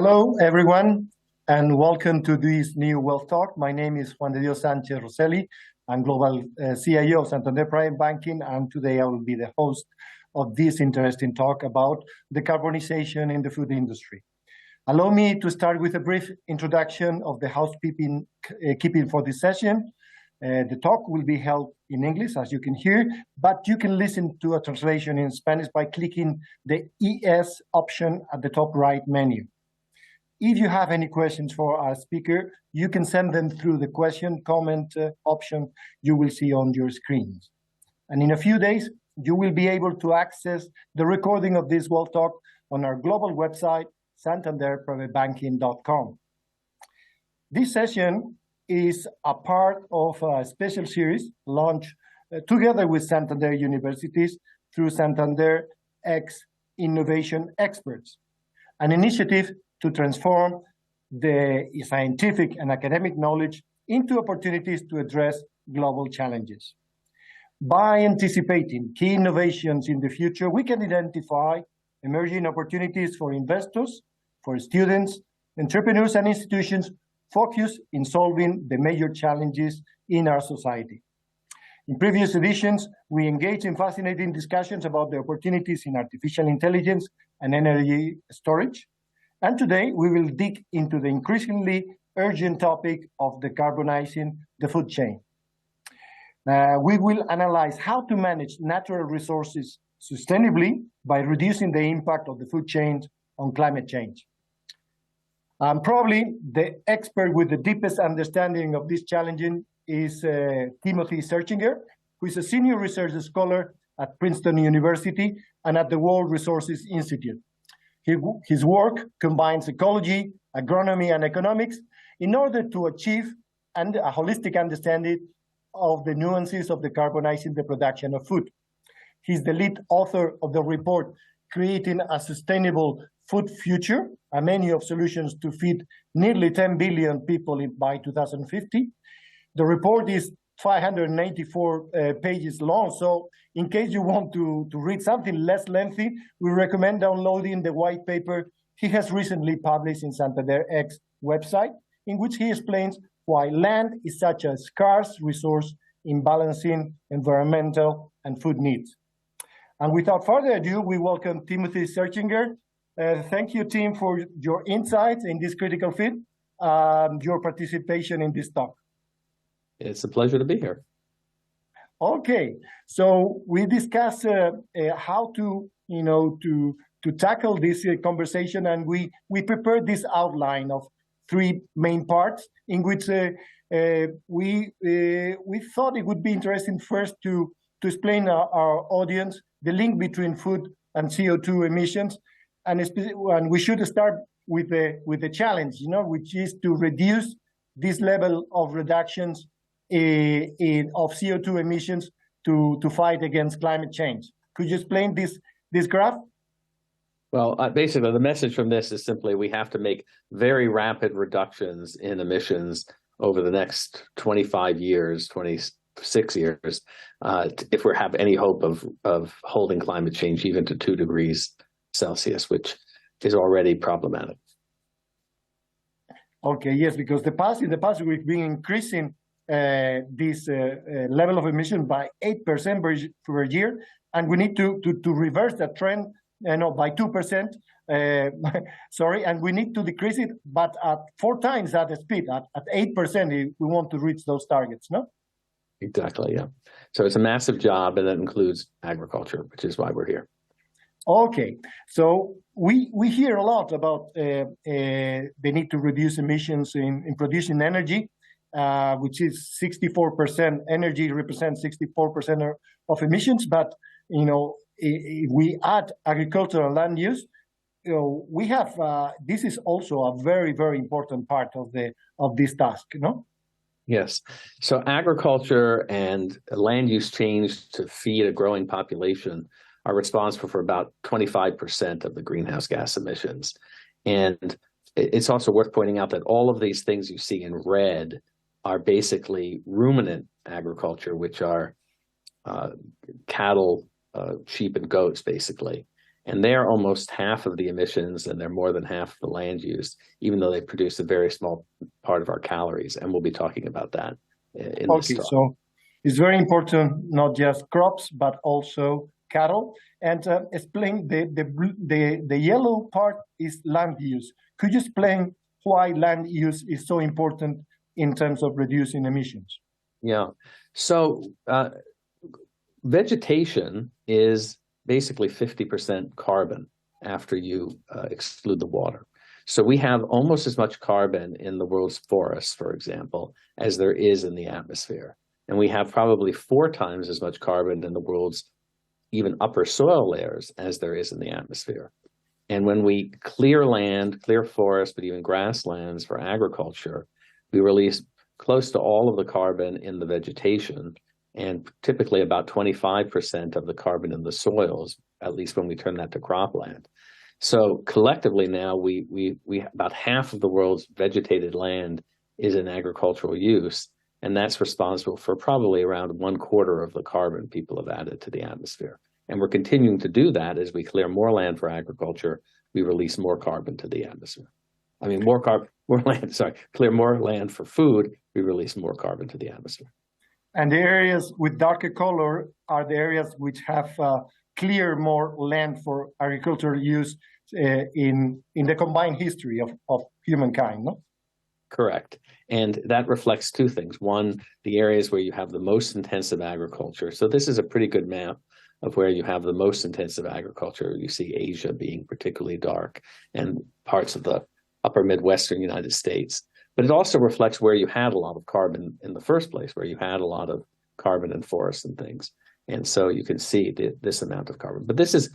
Hello, everyone, and welcome to this new Wealth Talk. My name is Juan de Dios Sanchez Rosselli. I'm Global CIO of Santander Private Banking, and today I will be the host of this interesting talk about decarbonization in the food industry. Allow me to start with a brief introduction of the housekeeping for this session. The talk will be held in English, as you can hear, but you can listen to a translation in Spanish by clicking the ES option at the top right menu. If you have any questions for our speaker, you can send them through the question comment option you will see on your screens. And in a few days, you will be able to access the recording of this World Talk on our global website, santanderprivatebanking.com. This session is a part of a special series launched together with Santander Universities through Santander X Innovation Experts, an initiative to transform the scientific and academic knowledge into opportunities to address global challenges. By anticipating key innovations in the future, we can identify emerging opportunities for investors, for students, entrepreneurs, and institutions focused in solving the major challenges in our society. In previous editions, we engaged in fascinating discussions about the opportunities in artificial intelligence and energy storage. And today, we will dig into the increasingly urgent topic of decarbonizing the food chain. We will analyze how to manage natural resources sustainably by reducing the impact of the food chain on climate change. Probably the expert with the deepest understanding of this challenge is Thimothy Searchinger, who is a senior research scholar at Princeton University and at the World Resources Institute. His work combines ecology, agronomy, and economics in order to achieve a holistic understanding of the nuances of decarbonizing the production of food. He's the lead author of the report, Creating a Sustainable Food Future, a menu of solutions to feed nearly 10 billion people by 2050. The report is 594 pages long, so in case you want to read something less lengthy, we recommend downloading the white paper he has recently published in Santander X website, in which he explains why land is such a scarce resource in balancing environmental and food needs. And without further ado, we welcome Thimothy Searchinger. Thank you, Tim, for your insights in this critical field, your participation in this talk. It's a pleasure to be here. Okay, so we discussed how to tackle this conversation, and we prepared this outline of three main parts in which we thought it would be interesting first to explain our audience the link between food and CO2 emissions, and we should start with the challenge, which is to reduce this level of reductions of CO2 emissions to fight against climate change. Could you explain this graph? Well, basically, the message from this is simply we have to make very rapid reductions in emissions over the next 25 years, 26 years, if we have any hope of holding climate change even to 2 degrees Celsius, which is already problematic. Okay, yes, because in the past we've been increasing this level of emission by 8% per year, and we need to reverse that trend by 2%, and we need to decrease it, but at 4 times that speed, at 8%, if we want to reach those targets, no? Exactly, yeah. So it's a massive job, and that includes agriculture, which is why we're here. Okay, so we hear a lot about the need to reduce emissions in producing energy, which is 64%. Energy represents 64% of emissions, but if we add agricultural land use, we have this is also a very, very important part of this task, Yes. So agriculture and land use change to feed a growing population are responsible for about 25% of the greenhouse gas emissions. And it's also worth pointing out that all of these things you see in red are basically ruminant agriculture, which are cattle, sheep, and goats, basically. And they're almost half of the emissions, and they're more than half the land use, even though they produce a very small part of our calories. And we'll be talking about that in this talk. So it's very important, not just crops, but also cattle. And explain the yellow part is land use. Could you explain why land use is so important in terms of reducing emissions? Yeah. So vegetation is basically 50% carbon after you exclude the water. So we have almost as much carbon in the world's forests, for example, as there is in the atmosphere. And we have probably 4 times as much carbon in the world's even upper soil layers as there is in the atmosphere. And when we clear land, clear forests, but even grasslands for agriculture, we release close to all of the carbon in the vegetation, and typically about 25% of the carbon in the soils, at least when we turn that to cropland. So collectively now, we about half of the world's vegetated land is in agricultural use, and that's responsible for probably around 1/4 of the carbon people have added to the atmosphere. And we're continuing to do that as we clear more land for agriculture, we release more carbon to the atmosphere. I mean, clear more land for food, we release more carbon to the atmosphere. And the areas with darker color are the areas which have clear more land for agricultural use in the combined history of humankind, no? Correct. And that reflects 2 things. One, the areas where you have the most intensive agriculture. So this is a pretty good map of where you have the most intensive agriculture. You see Asia being particularly dark, and parts of the upper Midwestern United States. But it also reflects where you had a lot of carbon in the first place, where you had a lot of carbon in forests and things. And so you can see this amount of carbon. But this is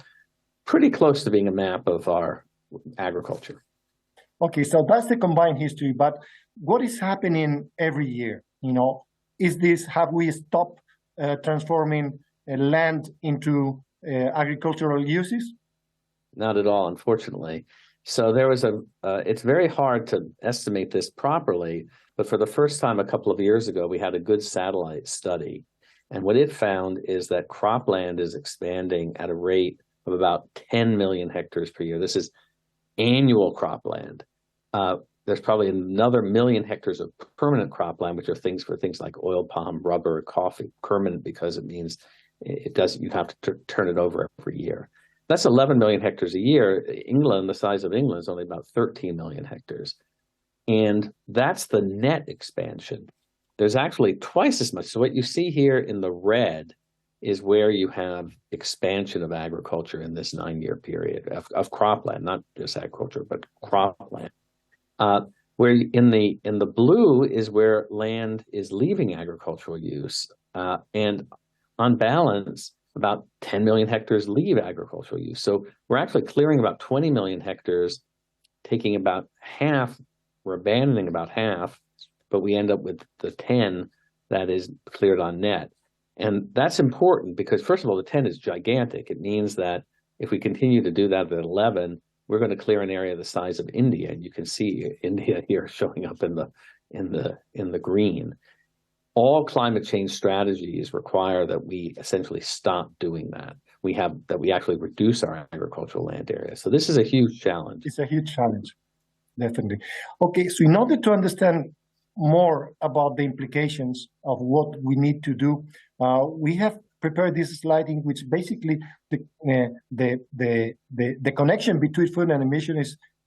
pretty close to being a map of our agriculture. Okay, so that's the combined history. But what is happening every year? Have we stopped transforming land into agricultural uses? Not at all, unfortunately. So there was it's very hard to estimate this properly, but for the first time a couple of years ago, we had a good satellite study. And what it found is that cropland is expanding at a rate of about 10 million hectares per year. This is annual cropland. There's probably another 1 million hectares of permanent cropland, which are things like oil palm, rubber, coffee, permanent because it means you have to turn it over every year. That's 11 million hectares a year. England, the size of England, is only about 13 million hectares. And that's the net expansion. There's actually twice as much. So what you see here in the red is where you have expansion of agriculture in this 9-year period of cropland, not just agriculture, but cropland. Where in the blue is where land is leaving agricultural use. And on balance, about 10 million hectares leave agricultural use. So we're actually clearing about 20 million hectares, taking about half, we're abandoning about half, but we end up with the 10 that is cleared on net. And that's important because, first of all, the 10 is gigantic. It means that if we continue to do that at 11, we're going to clear an area the size of India. And you can see India here showing up in the green. All climate change strategies require that we essentially stop doing that. We actually reduce our agricultural land area. So this is a huge challenge. It's a huge challenge, definitely. Okay, so in order to understand more about the implications of what we need to do, we have prepared this slide in which basically the connection between food and emission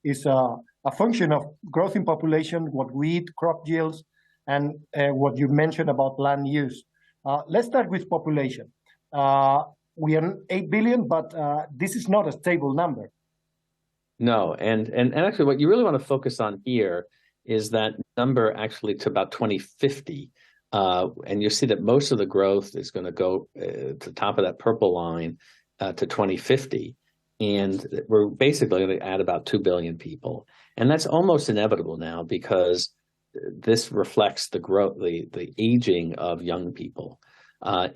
is a function of growth in population, what we eat, crop yields, and what you mentioned about land use. Let's start with population. We are 8 billion, but this is not a stable number. No, and actually what you really want to focus on here is that number actually to about 2050. And you see that most of the growth is going to go to the top of that purple line to 2050. And we're basically going to add about 2 billion people. And that's almost inevitable now because this reflects the growth, the aging of young people.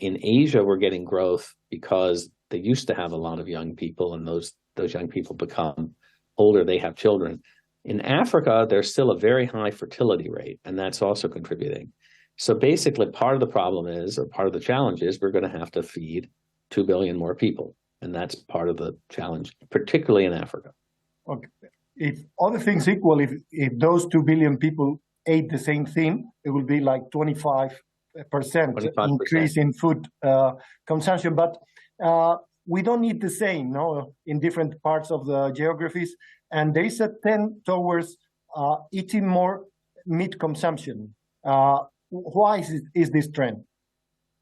In Asia, we're getting growth because they used to have a lot of young people, and those young people become older, they have children. In Africa, there's still a very high fertility rate, and that's also contributing. So basically, part of the problem is, or part of the challenge is, we're going to have to feed 2 billion more people. And that's part of the challenge, particularly in Africa. Okay. If other things equal, if those 2 billion people ate the same thing, it will be like 25% 25%. increase in food consumption. But we don't need the same, no, in different parts of the geographies. And there is a trend towards eating more meat consumption. Why is this trend?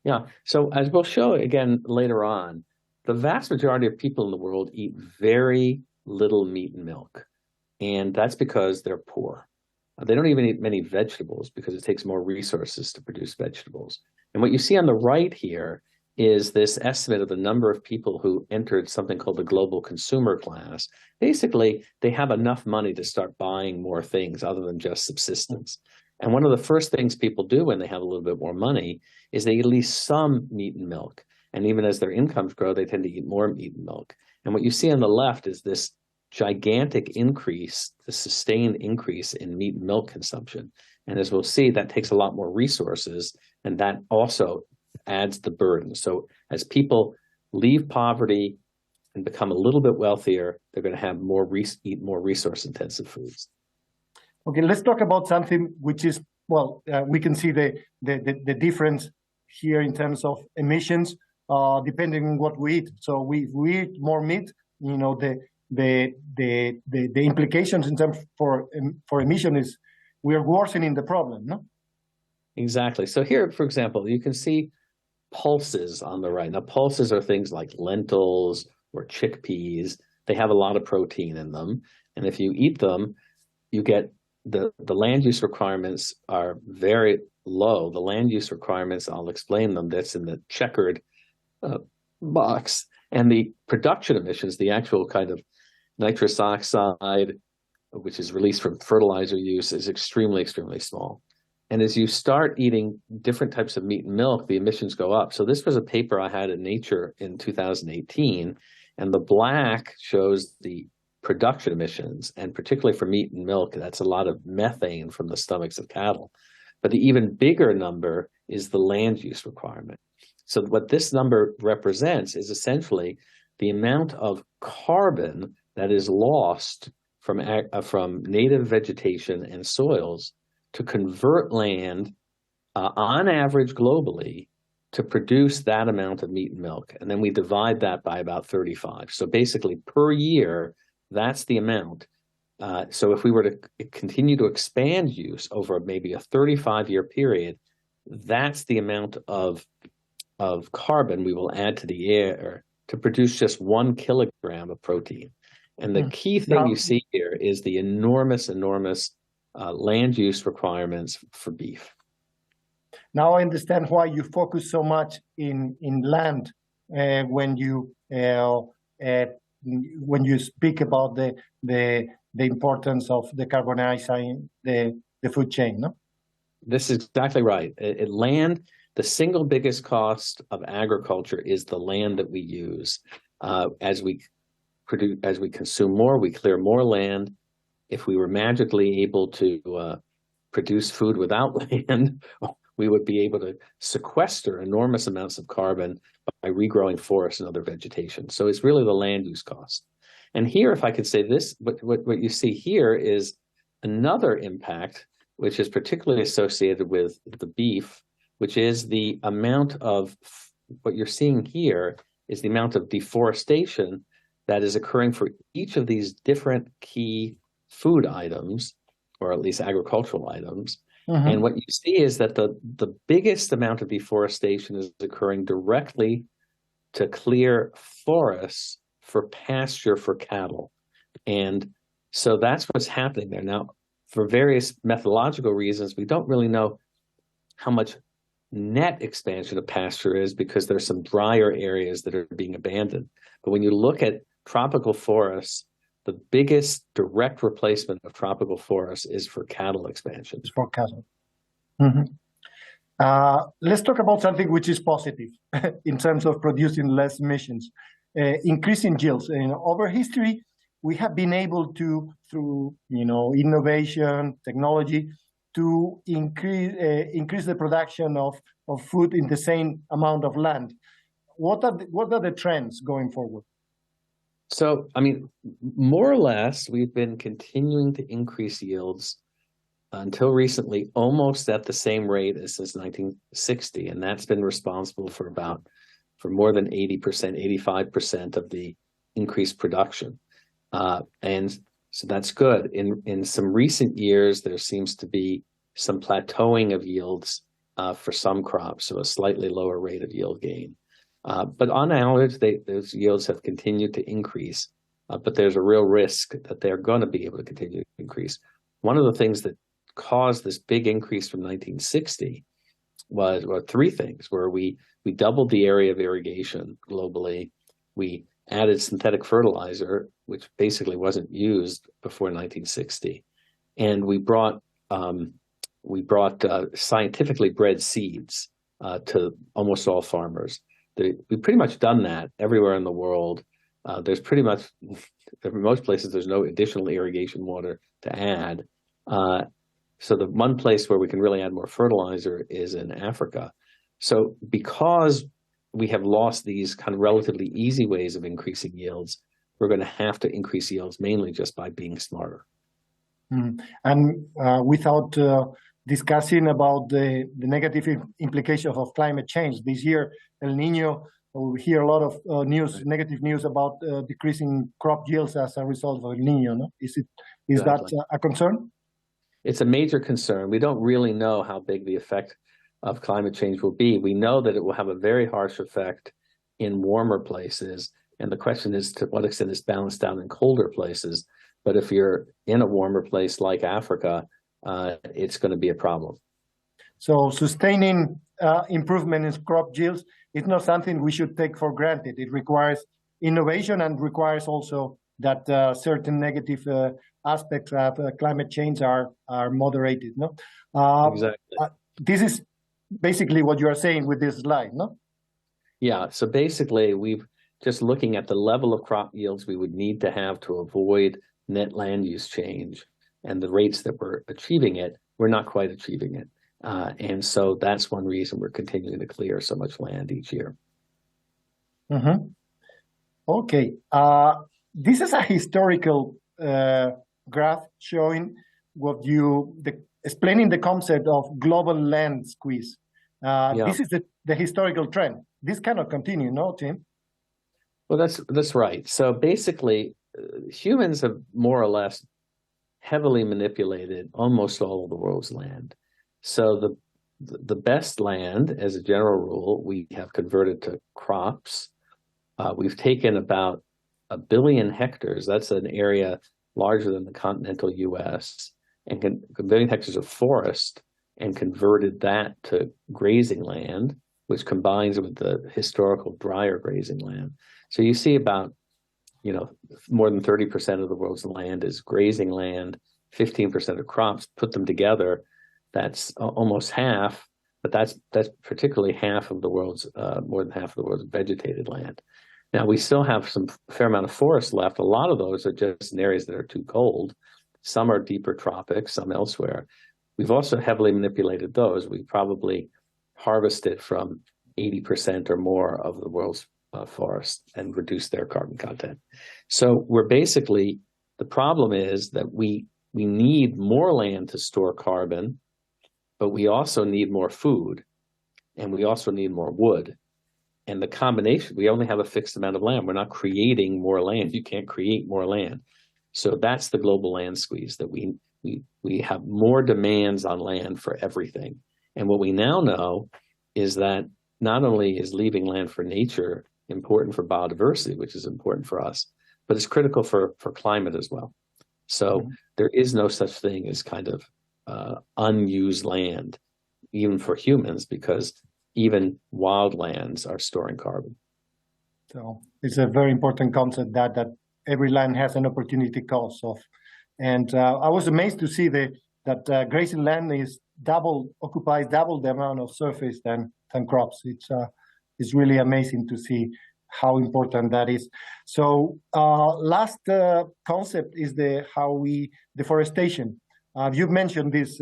Yeah, so as we'll show again later on, the vast majority of people in the world eat very little meat and milk. And that's because they're poor. They don't even eat many vegetables because it takes more resources to produce vegetables. And what you see on the right here is this estimate of the number of people who entered something called the global consumer class. Basically, they have enough money to start buying more things other than just subsistence. And one of the first things people do when they have a little bit more money is they eat at least some meat and milk. And even as their incomes grow, they tend to eat more meat and milk. And what you see on the left is this gigantic increase, the sustained increase in meat and milk consumption. And as we'll see, that takes a lot more resources, and that also adds the burden. So as people leave poverty and become a little bit wealthier, they're going to have eat more resource-intensive foods. Okay, let's talk about something which is, well, we can see the difference here in terms of emissions, depending on what we eat. So we eat more meat, you know, the implications in terms for emission is we are worsening the problem, no? Exactly. So here, for example, you can see pulses on the right. Now, pulses are things like lentils or chickpeas. They have a lot of protein in them. And if you eat them, you get the land use requirements are very low. The land use requirements, I'll explain them, that's in the checkered box. And the production emissions, the actual kind of nitrous oxide, which is released from fertilizer use, is extremely, extremely small. And as you start eating different types of meat and milk, the emissions go up. So this was a paper I had in Nature in 2018, and the black shows the production emissions, and particularly for meat and milk, that's a lot of methane from the stomachs of cattle. But the even bigger number is the land use requirement. So what this number represents is essentially the amount of carbon that is lost from native vegetation and soils to convert land on average globally to produce that amount of meat and milk. And then we divide that by about 35. So basically per year, that's the amount. So if we were to continue to expand use over maybe a 35-year period, that's the amount of carbon we will add to the air to produce just 1 kilogram of protein. And the key thing you see here is the enormous land use requirements for beef. Now I understand why you focus so much in land when you speak about the importance of decarbonizing the food chain, no? This is exactly right. Land, the single biggest cost of agriculture is the land that we use. As we consume more, we clear more land. If we were magically able to produce food without land, we would be able to sequester enormous amounts of carbon by regrowing forests and other vegetation. So it's really the land use cost. And here, if I could say this, what you see here is another impact, which is particularly associated with the beef, which is the amount of, what you're seeing here is the amount of deforestation that is occurring for each of these different key food items, or at least agricultural items. Mm-hmm. And what you see is that the biggest amount of deforestation is occurring directly to clear forests for pasture for cattle. And so that's what's happening there. Now, for various methodological reasons, we don't really know how much net expansion of pasture is because there's some drier areas that are being abandoned. But when you look at tropical forests, the biggest direct replacement of tropical forests is for cattle expansion. It's for cattle. Mm-hmm. Let's talk about something which is positive in terms of producing less emissions, increasing yields. Over history, we have been able to, through innovation, technology, to increase the production of food in the same amount of land. what are the trends going forward? So, I mean, more or less, we've been continuing to increase yields until recently, almost at the same rate as since 1960, and that's been responsible for more than 80%, 85% of the increased production, and so that's good. In some recent years, there seems to be some plateauing of yields for some crops, so a slightly lower rate of yield gain. But on average, those yields have continued to increase, but there's a real risk that they're going to be able to continue to increase. One of the things that caused this big increase from 1960 was three things, where we doubled the area of irrigation globally. We added synthetic fertilizer, which basically wasn't used before 1960. And we brought scientifically bred seeds to almost all farmers. We've pretty much done that everywhere in the world. There's pretty much, in most places, there's no additional irrigation water to add. So the one place where we can really add more fertilizer is in Africa. So because we have lost these kind of relatively easy ways of increasing yields, we're going to have to increase yields mainly just by being smarter. And without discussing about the negative implications of climate change, this year, El Nino, we hear a lot of negative news about decreasing crop yields as a result of El Nino. No? Is that a concern? It's a major concern. We don't really know how big the effect of climate change will be. We know that it will have a very harsh effect in warmer places. And the question is to what extent it's balanced out in colder places. But if you're in a warmer place like Africa, it's going to be a problem. So sustaining improvement in crop yields is not something we should take for granted. It requires innovation and requires also that certain negative aspects of climate change are moderated. No, exactly. This is basically what you are saying with this slide, no? Yeah. So basically, we've just looking at the level of crop yields we would need to have to avoid net land use change, and the rates that we're achieving it, we're not quite achieving it. And so that's one reason we're continuing to clear so much land each year. Mm-hmm. Okay. This is a historical graph showing explaining the concept of global land squeeze. This is the historical trend. This cannot continue, no, Tim? Well, that's right. So basically, humans have more or less heavily manipulated almost all of the world's land. So the best land, as a general rule, we have converted to crops. We've taken about 1 billion hectares. That's an area larger than the continental U.S. and 1 billion hectares of forest, and converted that to grazing land, which combines with the historical drier grazing land. So you see about, more than 30% of the world's land is grazing land, 15% of crops. Put them together, that's almost half, but that's particularly half of the world's, more than half of the world's vegetated land. Now, we still have some fair amount of forest left. A lot of those are just in areas that are too cold. Some are deeper tropics, some elsewhere. We've also heavily manipulated those. We probably harvested from 80% or more of the world's forests and reduced their carbon content. So we're basically, the problem is that we need more land to store carbon, but we also need more food, and we also need more wood. And the combination, we only have a fixed amount of land. We're not creating more land. You can't create more land. So that's the global land squeeze, that we have more demands on land for everything. And what we now know is that not only is leaving land for nature important for biodiversity, which is important for us, but it's critical for climate as well. So there is no such thing as kind of unused land, even for humans, because even wildlands are storing carbon. So it's a very important concept that every land has an opportunity cost of. And I was amazed to see that grazing land occupies double the amount of surface than crops. It's really amazing to see how important that is. So last concept is deforestation. You've mentioned this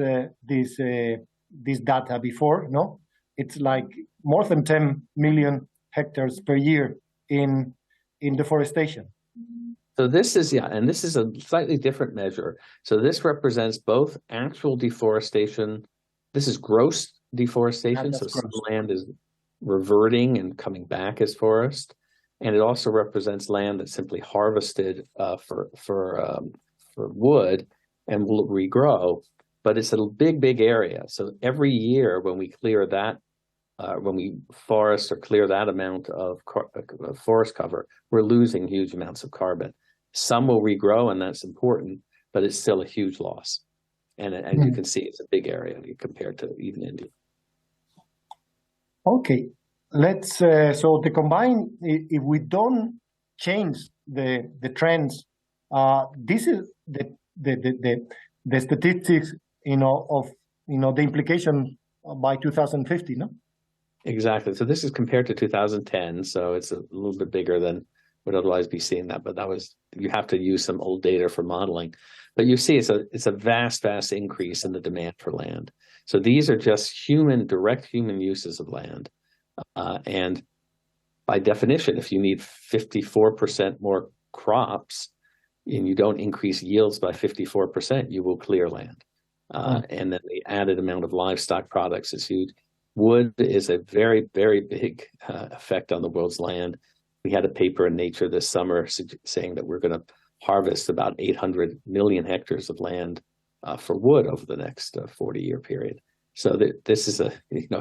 data before, no? It's like more than 10 million hectares per year in deforestation. So this is, and this is a slightly different measure. So this represents both actual deforestation. This is gross deforestation. So some land is reverting and coming back as forest. And it also represents land that's simply harvested for wood and will regrow. But it's a big area. So every year when we clear that, when we forest or clear that amount of forest cover, we're losing huge amounts of carbon. Some will regrow, and that's important, but it's still a huge loss. And as you can see, it's a big area compared to even India. Okay, let's so the combine. If we don't change the trends, this is the statistics, of the implication by 2050, no? Exactly. So this is compared to 2010, so it's a little bit bigger than would otherwise be seeing that. But that was, you have to use some old data for modeling. But you see, it's a vast increase in the demand for land. So these are just direct human uses of land. And by definition, if you need 54% more crops and you don't increase yields by 54%, you will clear land. And then the added amount of livestock products is huge. Wood is a very big effect on the world's land. We had a paper in Nature this summer saying that we're going to harvest about 800 million hectares of land for wood over the next 40-year period. So this is a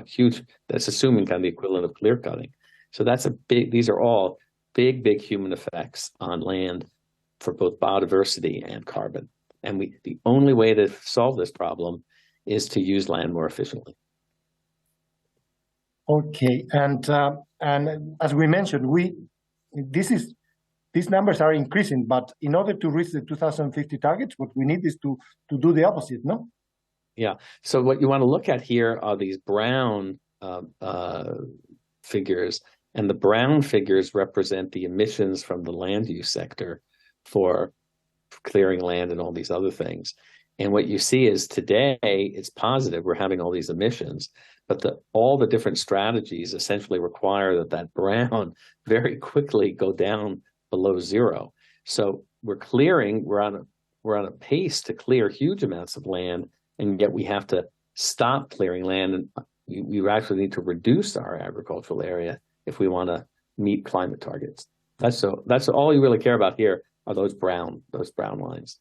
huge. That's assuming kind of the equivalent of clear cutting. So that's these are all big human effects on land for both biodiversity and carbon. And the only way to solve this problem is to use land more efficiently. Okay, and as we mentioned, these numbers are increasing, but in order to reach the 2050 targets, what we need is to do the opposite, no? Yeah. So what you want to look at here are these brown figures, and the brown figures represent the emissions from the land use sector for clearing land and all these other things. And what you see is today it's positive. We're having all these emissions, but all the different strategies essentially require that brown very quickly go down below zero. So we're on a pace to clear huge amounts of land, and yet we have to stop clearing land, and we actually need to reduce our agricultural area if we want to meet climate targets. That's all you really care about here are those brown lines.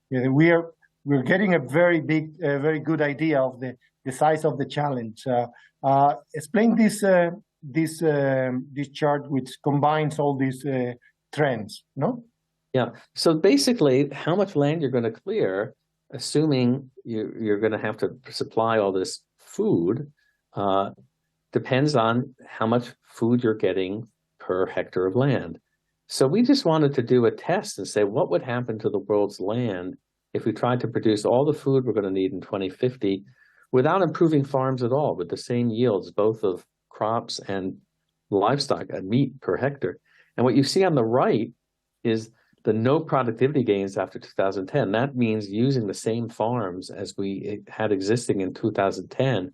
Yeah, we're getting a very good idea of the size of the challenge. Explain this chart which combines all these trends, no? Yeah. So basically, how much land you're going to clear, assuming you're going to have to supply all this food, depends on how much food you're getting per hectare of land. So we just wanted to do a test and say, what would happen to the world's land if we tried to produce all the food we're going to need in 2050 without improving farms at all, with the same yields, both of crops and livestock and meat per hectare. And what you see on the right is the no productivity gains after 2010. That means using the same farms as we had existing in 2010.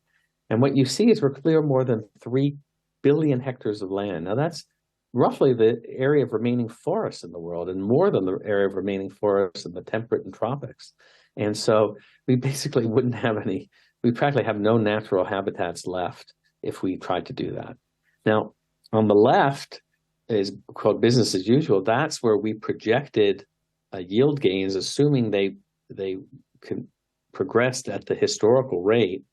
And what you see is we're clear more than 3 billion hectares of land. Now that's roughly the area of remaining forests in the world, and more than the area of remaining forests in the temperate and tropics. And so we basically wouldn't have we practically have no natural habitats left if we tried to do that. Now, on the left is called business as usual. That's where we projected yield gains, assuming they progressed at the historical rate,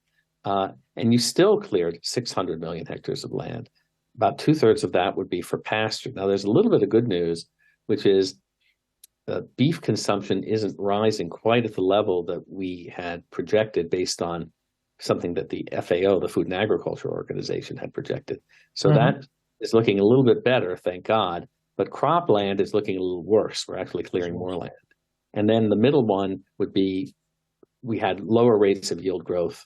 and you still cleared 600 million hectares of land. About 2/3 of that would be for pasture. Now, there's a little bit of good news, which is beef consumption isn't rising quite at the level that we had projected based on something that the FAO, the Food and Agriculture Organization, had projected. So that is looking a little bit better, thank God. But cropland is looking a little worse. We're actually clearing more land. And then the middle one would be, we had lower rates of yield growth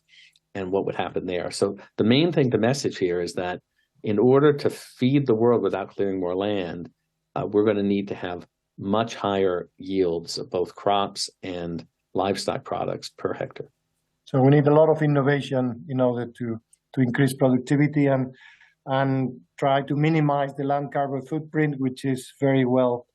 and what would happen there. So the main thing, the message here is that in order to feed the world without clearing more land, we're going to need to have much higher yields of both crops and livestock products per hectare. So we need a lot of innovation in order to increase productivity. And and try to minimize the land carbon footprint, which is very well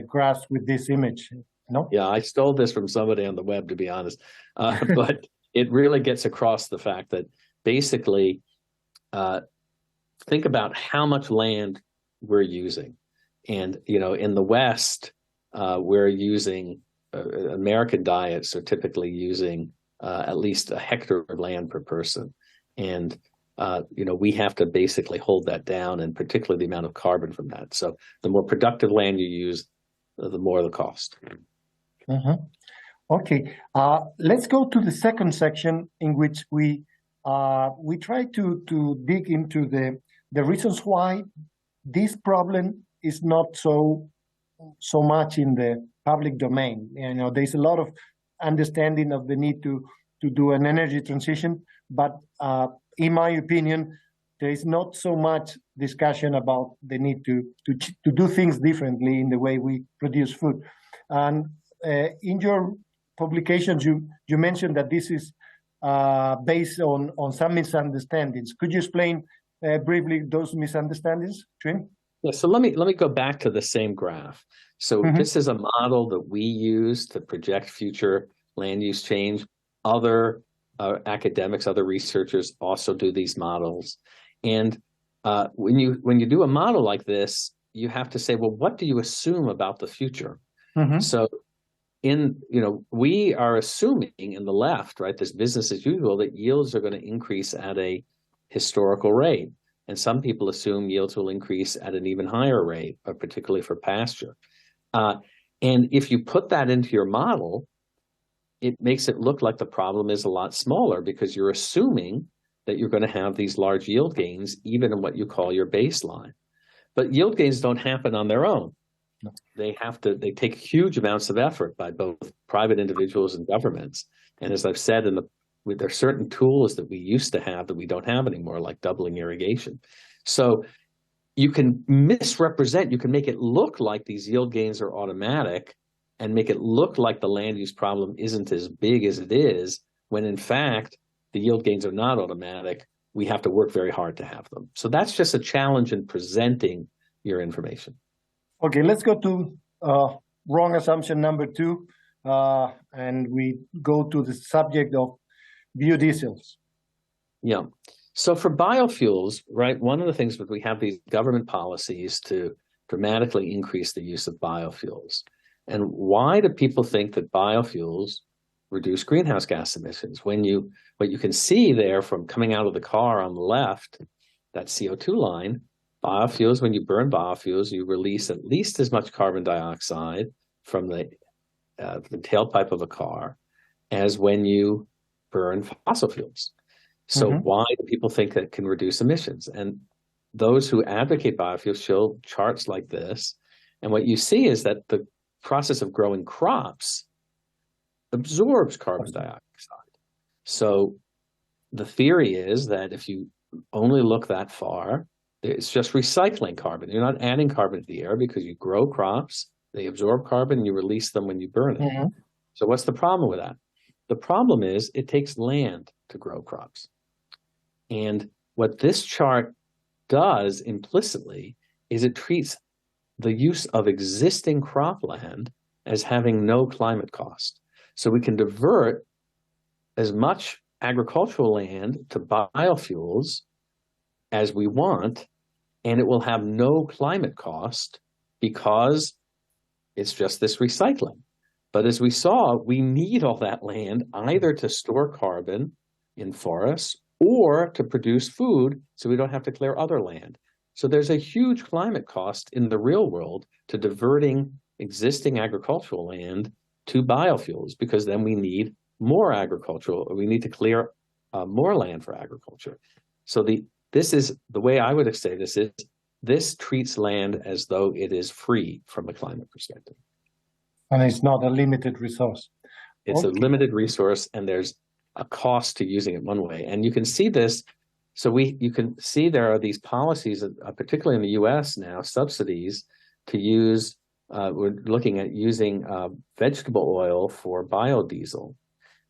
grasped with this image. No? Yeah, I stole this from somebody on the web, to be honest. But it really gets across the fact that basically, think about how much land we're using. And, in the West, we're using, American diets are typically using at least a hectare of land per person. And, we have to basically hold that down, and particularly the amount of carbon from that. So the more productive land you use, the more the cost. Okay, let's go to the second section, in which we try to dig into the reasons why this problem is not so much in the public domain. There's a lot of understanding of the need to do an energy transition, but in my opinion, there is not so much discussion about the need to do things differently in the way we produce food. And in your publications, you mentioned that this is based on some misunderstandings. Could you explain briefly those misunderstandings, Trin? Yeah, so let me go back to the same graph. So this is a model that we use to project future land use change. Other academics, other researchers also do these models. And when you do a model like this, you have to say, well, what do you assume about the future? So we are assuming in the left, right, this business as usual, that yields are going to increase at a historical rate. And some people assume yields will increase at an even higher rate, particularly for pasture. And if you put that into your model, it makes it look like the problem is a lot smaller, because you're assuming that you're going to have these large yield gains, even in what you call your baseline. But yield gains don't happen on their own. They take huge amounts of effort by both private individuals and governments. And as I've said, there are certain tools that we used to have that we don't have anymore, like doubling irrigation. So you can misrepresent, you can make it look like these yield gains are automatic, and make it look like the land use problem isn't as big as it is, when in fact, the yield gains are not automatic. We have to work very hard to have them. So that's just a challenge in presenting your information. Okay, let's go to wrong assumption number 2, and we go to the subject of biodiesels. Yeah. So for biofuels, right, one of the things that we have these government policies to dramatically increase the use of biofuels. And why do people think that biofuels reduce greenhouse gas emissions? What you can see there from coming out of the car on the left, that CO2 line, biofuels, when you burn biofuels, you release at least as much carbon dioxide from the tailpipe of a car as when you burn fossil fuels. So why do people think that can reduce emissions? And those who advocate biofuels show charts like this. And what you see is that the process of growing crops absorbs carbon dioxide. So the theory is that if you only look that far, it's just recycling carbon. You're not adding carbon to the air, because you grow crops, they absorb carbon, and you release them when you burn it. So what's the problem with that? The problem is it takes land to grow crops. And what this chart does implicitly is it treats the use of existing cropland as having no climate cost. So we can divert as much agricultural land to biofuels as we want, and it will have no climate cost, because it's just this recycling. But as we saw, we need all that land either to store carbon in forests or to produce food, so we don't have to clear other land. So there's a huge climate cost in the real world to diverting existing agricultural land to biofuels, because then we need more we need to clear more land for agriculture. So this is the way I would say this is, this treats land as though it is free from a climate perspective. And it's not a limited resource. It's a limited resource, and there's a cost to using it one way. And you can see this. So you can see there are these policies, particularly in the US now, subsidies to use, we're looking at using vegetable oil for biodiesel.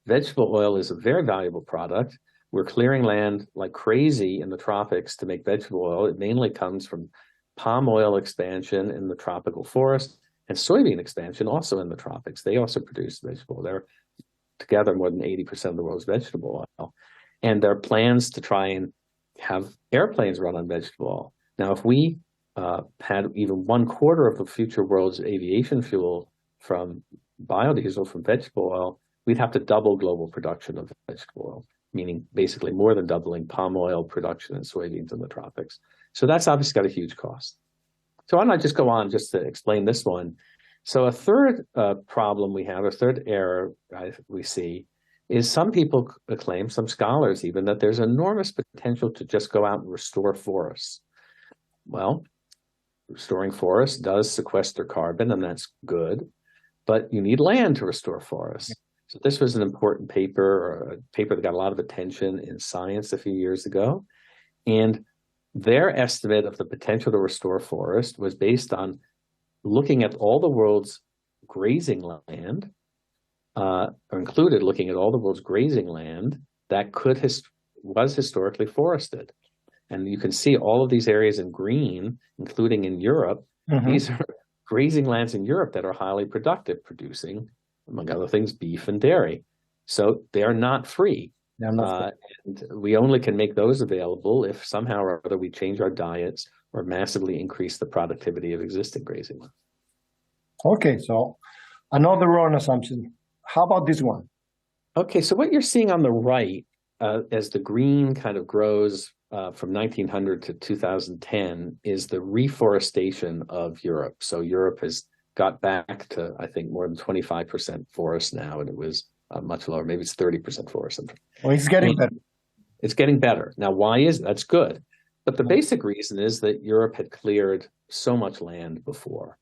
Vegetable oil is a very valuable product, we're clearing land like crazy in the tropics to make vegetable oil. It mainly comes from palm oil expansion in the tropical forest and soybean expansion also in the tropics. They also produce vegetable oil. They're together more than 80% of the world's vegetable oil. And there are plans to try and have airplanes run on vegetable oil. Now, if we had even 1/4 of the future world's aviation fuel from biodiesel, from vegetable oil, we'd have to double global production of vegetable oil, meaning basically more than doubling palm oil production and soybeans in the tropics. So that's obviously got a huge cost. So why don't I just go on just to explain this one? So a third problem we have, a third error we see, is some people claim, some scholars even, that there's enormous potential to just go out and restore forests. Well, restoring forests does sequester carbon, and that's good, but you need land to restore forests. So this was an important paper, or a paper that got a lot of attention in Science a few years ago. And their estimate of the potential to restore forest was based on looking at all the world's grazing land, or included looking at all the world's grazing land that was historically forested. And you can see all of these areas in green, including in Europe. These are grazing lands in Europe that are highly productive, producing, among other things, beef and dairy. So they're not free. And we only can make those available if somehow or other we change our diets or massively increase the productivity of existing grazing lands. Okay, so another wrong assumption. How about this one? Okay, so what you're seeing on the right, as the green kind of grows from 1900 to 2010, is the reforestation of Europe. So Europe has got back to, I think, more than 25% forest now, and it was much lower. Maybe it's 30% forest. Well, it's getting better. It's getting better. Now, why is that's good? But the basic reason is that Europe had cleared so much land before.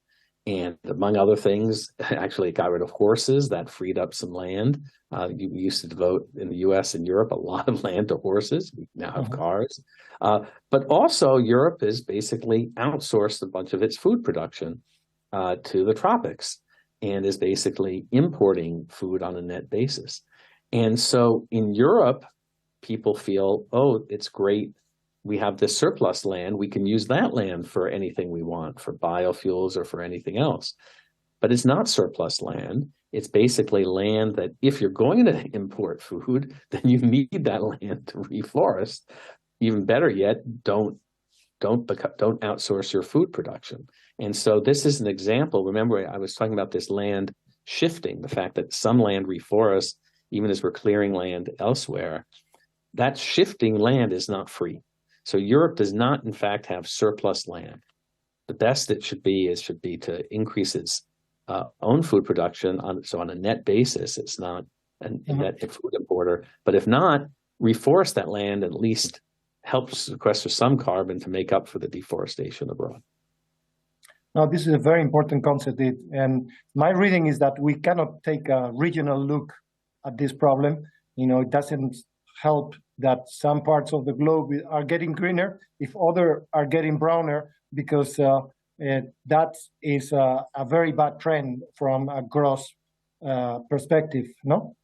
And among other things, actually, it got rid of horses. That freed up some land. We used to devote in the US and Europe a lot of land to horses. We now have cars. But also, Europe has basically outsourced a bunch of its food production to the tropics and is basically importing food on a net basis. And so in Europe, people feel, oh, it's great. We have this surplus land. We can use that land for anything we want, for biofuels or for anything else. But it's not surplus land. It's basically land that if you're going to import food, then you need that land to reforest. Even better yet, don't outsource your food production. And so this is an example. Remember, I was talking about this land shifting, the fact that some land reforests, even as we're clearing land elsewhere. That shifting land is not free. So Europe does not, in fact, have surplus land. The best it should be to increase its own food production on a net basis. It's not a net food importer. But if not, reforest that land and at least help sequester some carbon to make up for the deforestation abroad. Now, this is a very important concept. And my reading is that we cannot take a regional look at this problem. It doesn't help that some parts of the globe are getting greener if others are getting browner, because that is a very bad trend from a gross perspective, no?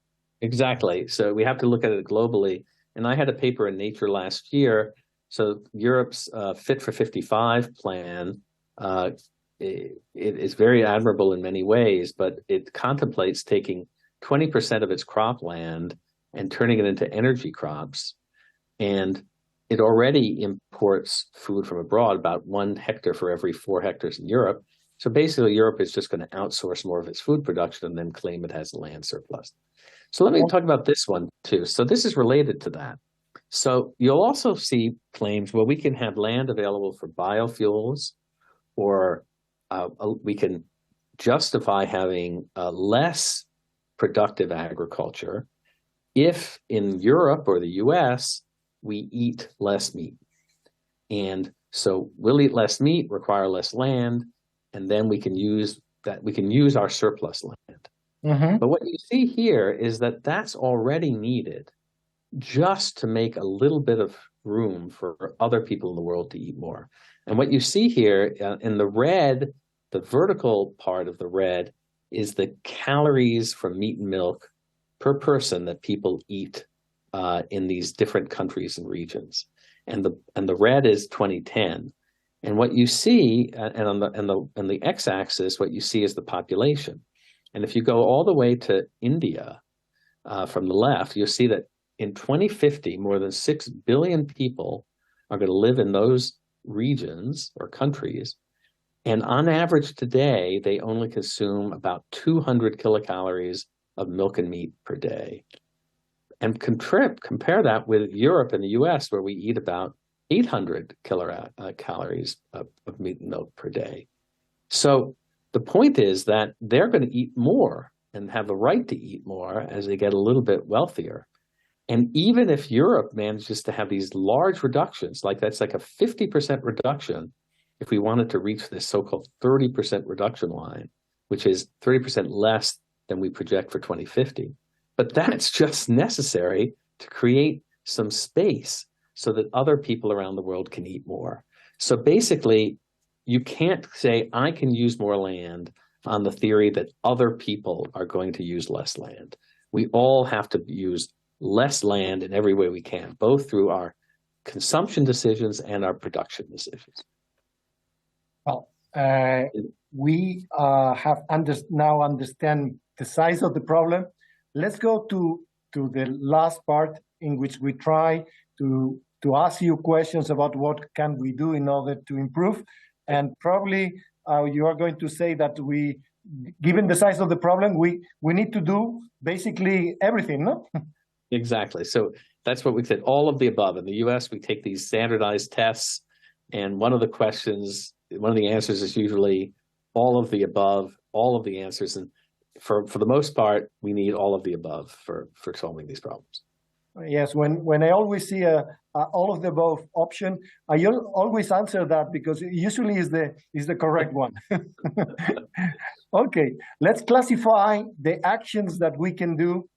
Exactly. So we have to look at it globally. And I had a paper in Nature last year. So Europe's Fit for 55 plan, it is very admirable in many ways, but it contemplates taking 20% of its cropland and turning it into energy crops. And it already imports food from abroad, about 1 hectare for every 4 hectares in Europe. So basically, Europe is just going to outsource more of its food production and then claim it has a land surplus. So let me talk about this one too. So this is related to that. So you'll also see claims, well, we can have land available for biofuels, or we can justify having less productive agriculture if in Europe or the US, we eat less meat. And so we'll eat less meat, require less land, and then we can use our surplus land. But what you see here is that that's already needed just to make a little bit of room for other people in the world to eat more. And what you see here in the red, the vertical part of the red, is the calories from meat and milk per person that people eat in these different countries and regions. And the red is 2010. And what you see, and on the x-axis, what you see is the population. And if you go all the way to India from the left, you'll see that in 2050, more than 6 billion people are going to live in those regions or countries. And on average today, they only consume about 200 kilocalories of milk and meat per day. And compare that with Europe and the US, where we eat about 800 calories of meat and milk per day. So the point is that they're going to eat more and have a right to eat more as they get a little bit wealthier. And even if Europe manages to have these large reductions, that's like a 50% reduction, if we wanted to reach this so-called 30% reduction line, which is 30% less than we project for 2050. But that's just necessary to create some space so that other people around the world can eat more. So basically, you can't say, I can use more land on the theory that other people are going to use less land. We all have to use less land in every way we can, both through our consumption decisions and our production decisions. Well, we now understand the size of the problem. Let's go to the last part, in which we try to ask you questions about what can we do in order to improve. And probably you are going to say that given the size of the problem, we need to do basically everything, no? Exactly. So that's what we said, all of the above. In the US, we take these standardized tests, and one of the answers is usually all of the above, all of the answers. And for the most part, we need all of the above for solving these problems. Yes, when I always see all of the above option, I always answer that because it usually is the correct one. Okay, let's classify the actions that we can do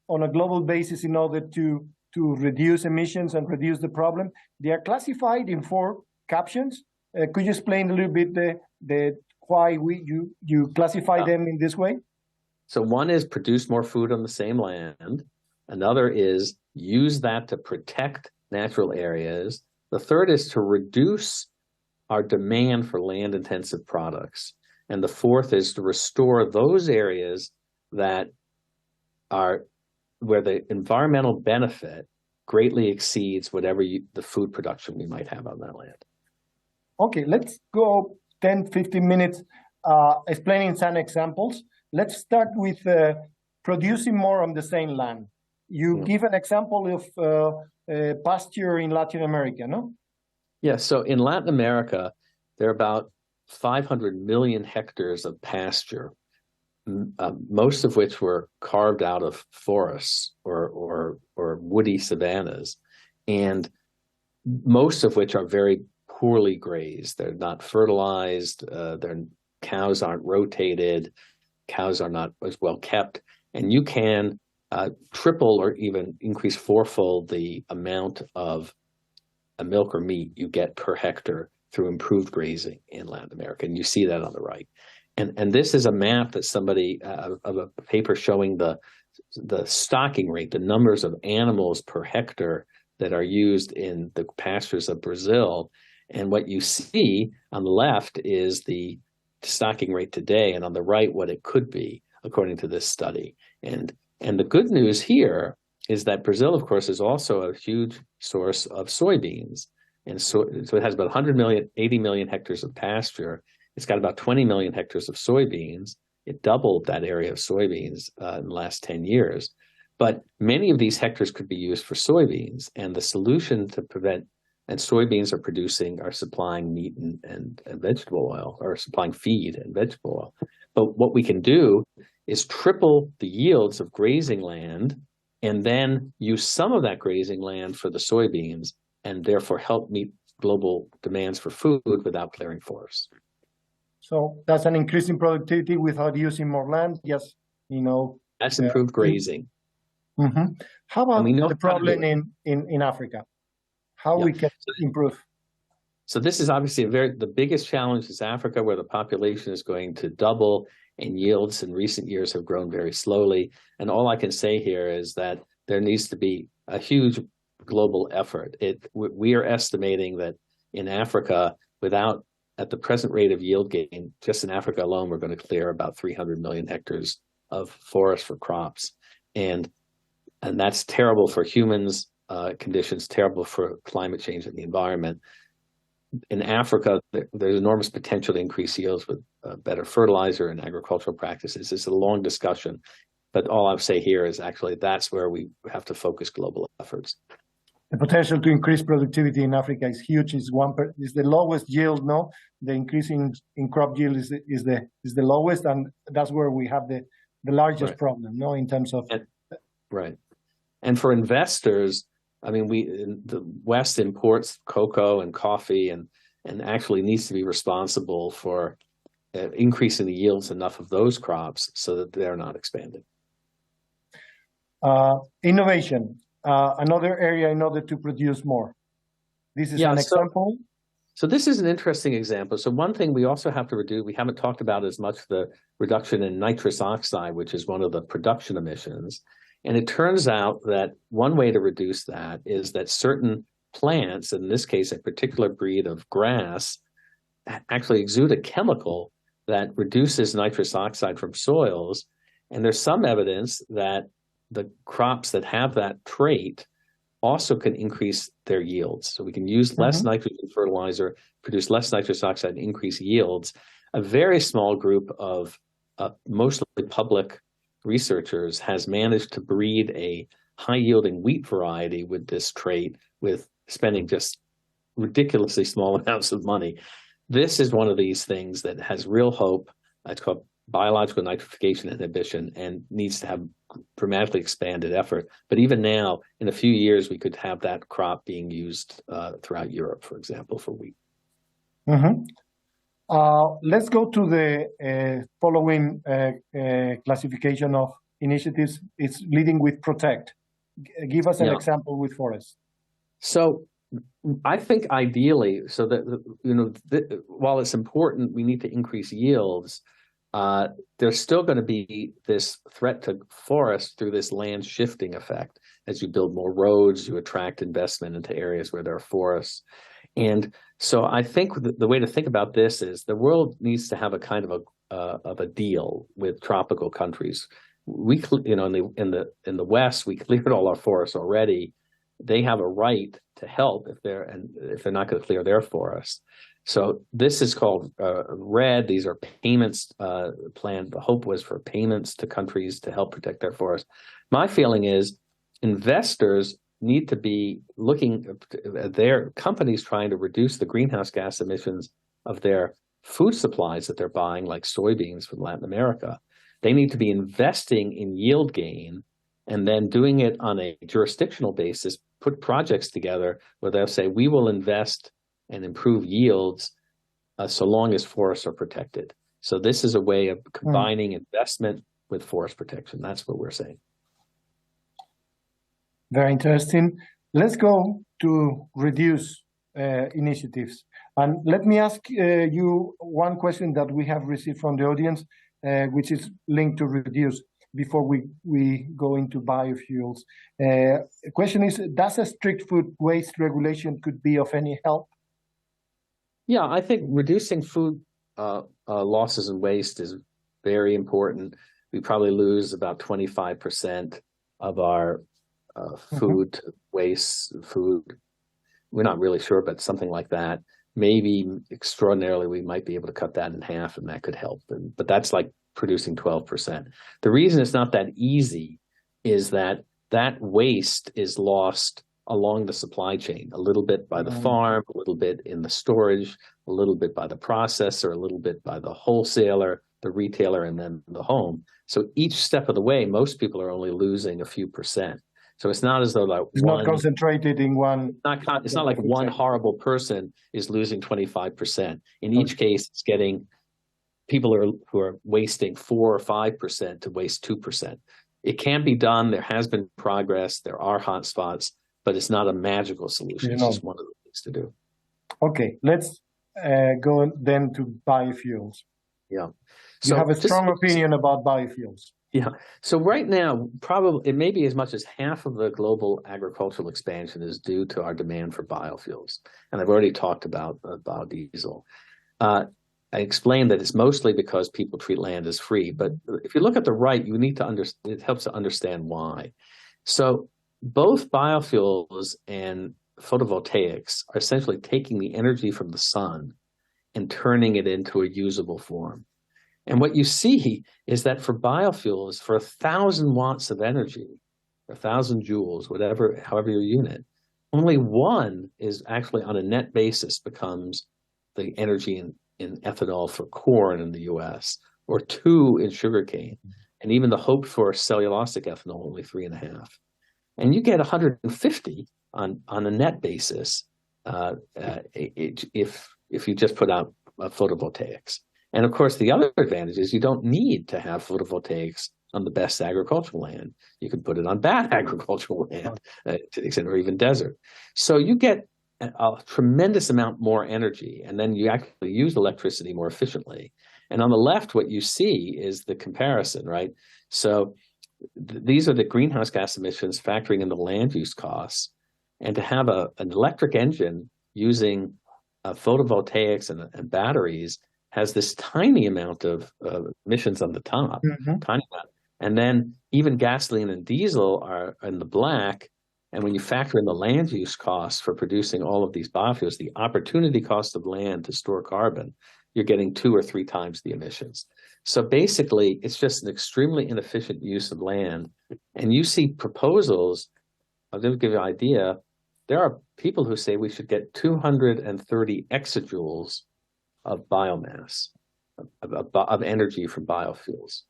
on a global basis in order to reduce emissions and reduce the problem. They are classified in 4 captions. Could you explain a little bit why you classify them in this way? So one is produce more food on the same land. Another is use that to protect natural areas. The third is to reduce our demand for land-intensive products. And the fourth is to restore those areas that are where the environmental benefit greatly exceeds whatever the food production we might have on that land. Okay, let's go 10, 15 minutes explaining some examples. Let's start with producing more on the same land. You give an example of pasture in Latin America, no? Yeah, so in Latin America, there are about 500 million hectares of pasture, most of which were carved out of forests or woody savannas, and most of which are very poorly grazed. They're not fertilized, their cows aren't rotated, cows are not as well kept, and you can triple or even increase 4-fold the amount of milk or meat you get per hectare through improved grazing in Latin America. And you see that on the right. And this is a map that somebody of a paper showing the stocking rate, the numbers of animals per hectare that are used in the pastures of Brazil. And what you see on the left is the stocking rate today, and on the right what it could be according to this study. And the good news here is that Brazil, of course, is also a huge source of soybeans. And so it has about 80 million hectares of pasture. It's got about 20 million hectares of soybeans. It doubled that area of soybeans in the last 10 years. But many of these hectares could be used for soybeans. And the solution to prevent, and soybeans are supplying meat and vegetable oil, or supplying feed and vegetable oil. But what we can do is triple the yields of grazing land and then use some of that grazing land for the soybeans and therefore help meet global demands for food without clearing forests. So that's an increase in productivity without using more land. Yes, that's improved grazing. Mm-hmm. How about the problem in Africa? How we can improve? So this is obviously the biggest challenge is Africa, where the population is going to double and yields in recent years have grown very slowly. And all I can say here is that there needs to be a huge global effort. We are estimating that in Africa, at the present rate of yield gain, just in Africa alone, we're going to clear about 300 million hectares of forest for crops, and that's terrible for humans. Conditions, terrible for climate change and the environment. In Africa, there's enormous potential to increase yields with better fertilizer and agricultural practices. It's a long discussion, but all I'll say here is actually that's where we have to focus global efforts. The potential to increase productivity in Africa is huge. Is the lowest yield, no? The increase in crop yield is the lowest, and that's where we have the largest problem, no, in terms of right. And for investors, I mean, the West imports cocoa and coffee and actually needs to be responsible for increasing the yields enough of those crops so that they're not expanding. Innovation, another area in order to produce more. This is an example. So this is an interesting example. So one thing we also have to reduce, we haven't talked about as much the reduction in nitrous oxide, which is one of the production emissions. And it turns out that one way to reduce that is that certain plants, in this case, a particular breed of grass, actually exude a chemical that reduces nitrous oxide from soils. And there's some evidence that the crops that have that trait also can increase their yields. So we can use less nitrogen fertilizer, produce less nitrous oxide, and increase yields. A very small group of mostly public researchers has managed to breed a high-yielding wheat variety with this trait, with spending just ridiculously small amounts of money. This is one of these things that has real hope. It's called biological nitrification inhibition and needs to have dramatically expanded effort. But even now, in a few years, we could have that crop being used throughout Europe, for example, for wheat. Let's go to the following classification of initiatives. It's leading with protect. Give us an example with forests. So I think ideally, so that while it's important, we need to increase yields. There's still going to be this threat to forests through this land shifting effect. As you build more roads, you attract investment into areas where there are forests. And so I think the way to think about this is the world needs to have a kind of a deal with tropical countries. We, in the West, we cleared all our forests already. They have a right to help if they're not going to clear their forests. So this is called RED. These are payments planned. The hope was for payments to countries to help protect their forests. My feeling is investors need to be looking at their companies trying to reduce the greenhouse gas emissions of their food supplies that they're buying, like soybeans from Latin America. They need to be investing in yield gain and then doing it on a jurisdictional basis, put projects together where they'll say, we will invest and improve yields so long as forests are protected. So this is a way of combining investment with forest protection. That's what we're saying. Very interesting. Let's go to reduce initiatives. And let me ask you one question that we have received from the audience, which is linked to reduce before we go into biofuels. The question is, does a strict food waste regulation could be of any help? Yeah, I think reducing food losses and waste is very important. We probably lose about 25% of our food waste, food. We're not really sure, but something like that. Maybe extraordinarily, we might be able to cut that in half, and that could help. But that's like producing 12%. The reason it's not that easy is that waste is lost along the supply chain, a little bit by the farm, a little bit in the storage, a little bit by the processor, a little bit by the wholesaler, the retailer, and then the home. So each step of the way, most people are only losing a few percent. So it's not as though like it's not concentrated in one. It's not like one horrible person is losing 25%. In each case, it's getting people who are wasting 4 or 5% to waste 2%. It can be done. There has been progress. There are hot spots, but it's not a magical solution. It's just one of the things to do. Okay, let's go then to biofuels. Yeah. So you have a strong opinion about biofuels. Yeah. So right now, probably it may be as much as half of the global agricultural expansion is due to our demand for biofuels. And I've already talked about biodiesel. I explained that it's mostly because people treat land as free. But if you look at the right, you need to understand, it helps to understand why. So both biofuels and photovoltaics are essentially taking the energy from the sun and turning it into a usable form. And what you see is that for biofuels, for 1,000 watts of energy, 1,000 joules, whatever, however your unit, only one is actually on a net basis becomes the energy in ethanol for corn in the US, or two in sugarcane. And even the hoped for cellulosic ethanol, only 3.5. And you get 150 on a net basis if you just put out photovoltaics. And of course, the other advantage is you don't need to have photovoltaics on the best agricultural land. You can put it on bad agricultural land, to the extent, or even desert. So you get a tremendous amount more energy, and then you actually use electricity more efficiently. And on the left, what you see is the comparison, right? So these are the greenhouse gas emissions factoring in the land use costs. And to have an electric engine using photovoltaics and batteries has this tiny amount of emissions on the top, tiny amount. And then even gasoline and diesel are in the black. And when you factor in the land use costs for producing all of these biofuels, the opportunity cost of land to store carbon, you're getting 2 or 3 times the emissions. So basically, it's just an extremely inefficient use of land. And you see proposals, I'll just give you an idea, there are people who say we should get 230 exajoules of biomass, of energy from biofuels.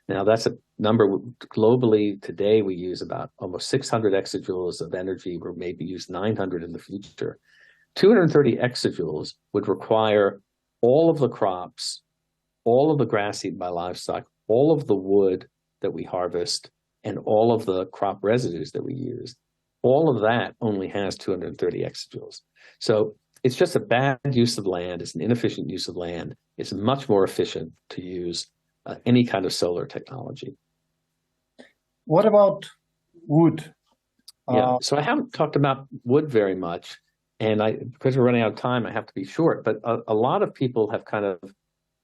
Now, that's a number globally. Today, we use about almost 600 exajoules of energy. We'll maybe use 900 in the future. 230 exajoules would require all of the crops, all of the grass eaten by livestock, all of the wood that we harvest, and all of the crop residues that we use. All of that only has 230 exajoules. So it's just a bad use of land. It's an inefficient use of land. It's much more efficient to use any kind of solar technology. What about wood? Yeah, so I haven't talked about wood very much, and because we're running out of time, I have to be short. But a lot of people have kind of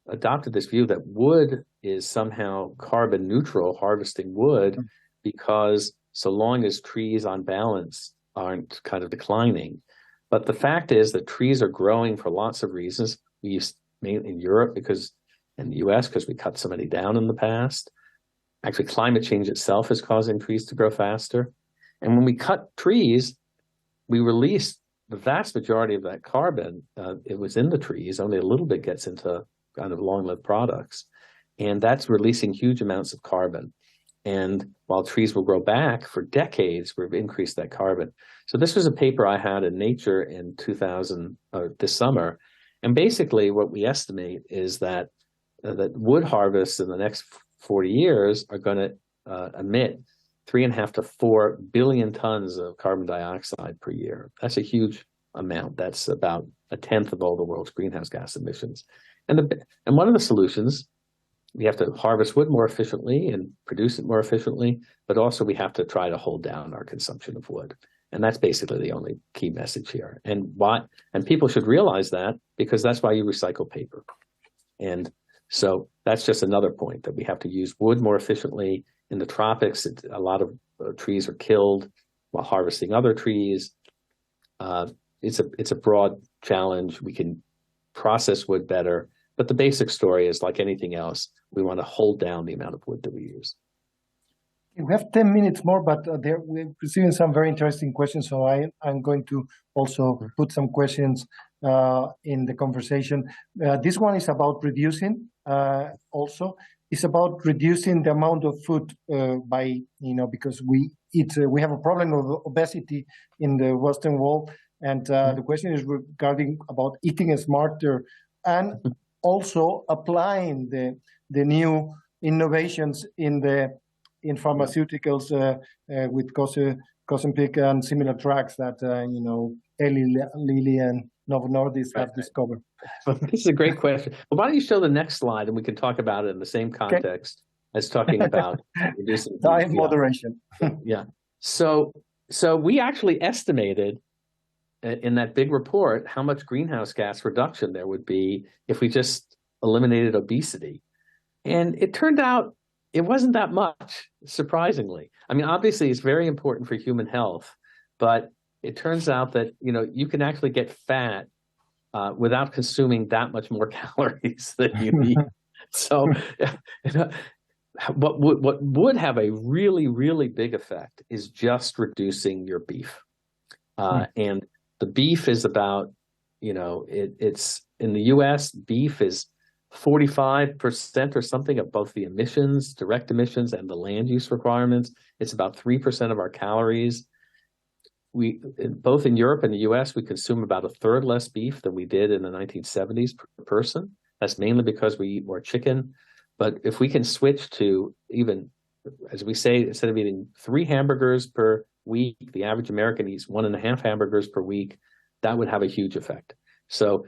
adopted this view that wood is somehow carbon neutral, harvesting wood, because so long as trees on balance aren't kind of declining. But the fact is that trees are growing for lots of reasons. We used mainly in Europe because in the US because we cut so many down in the past. Actually, climate change itself is causing trees to grow faster. And when we cut trees, we release the vast majority of that carbon. It was in the trees, only a little bit gets into kind of long-lived products. And that's releasing huge amounts of carbon. And while trees will grow back for decades, we've increased that carbon. So this was a paper I had in Nature in this summer. And basically what we estimate is that wood harvests in the next 40 years are going to emit 3.5 to 4 billion tons of carbon dioxide per year. That's a huge amount. That's about 1/10 of all the world's greenhouse gas emissions. And one of the solutions, we have to harvest wood more efficiently and produce it more efficiently, but also we have to try to hold down our consumption of wood. And that's basically the only key message here. And people should realize that, because that's why you recycle paper. And so that's just another point, that we have to use wood more efficiently. In the tropics, a lot of trees are killed while harvesting other trees. It's a broad challenge. We can process wood better. But the basic story is, like anything else, we want to hold down the amount of wood that we use. We have 10 minutes more, but we're receiving some very interesting questions. So I'm going to also put some questions in the conversation. This one is about reducing also. It's about reducing the amount of food because we have a problem of obesity in the Western world. And the question is regarding about eating smarter and also applying the new innovations in pharmaceuticals with Ozempic and similar drugs that Eli Lilly and Novo Nordisk have discovered. This is a great question. Well, why don't you show the next slide and we can talk about it in the same context. as talking about reducing Diet beef. moderation. Yeah. So we actually estimated in that big report how much greenhouse gas reduction there would be if we just eliminated obesity. And it turned out it wasn't that much, surprisingly. I mean, obviously, it's very important for human health, but it turns out that, you can actually get fat without consuming that much more calories than you need. So what would have a really, really big effect is just reducing your beef. And the beef is about, it's in the US, beef is 45% or something of both the emissions, direct emissions, and the land use requirements. It's about 3% of our calories. Both in Europe and the US, we consume about a third less beef than we did in the 1970s per person. That's mainly because we eat more chicken. But if we can switch to even, as we say, instead of eating 3 hamburgers per week, the average American eats 1.5 hamburgers per week, that would have a huge effect. So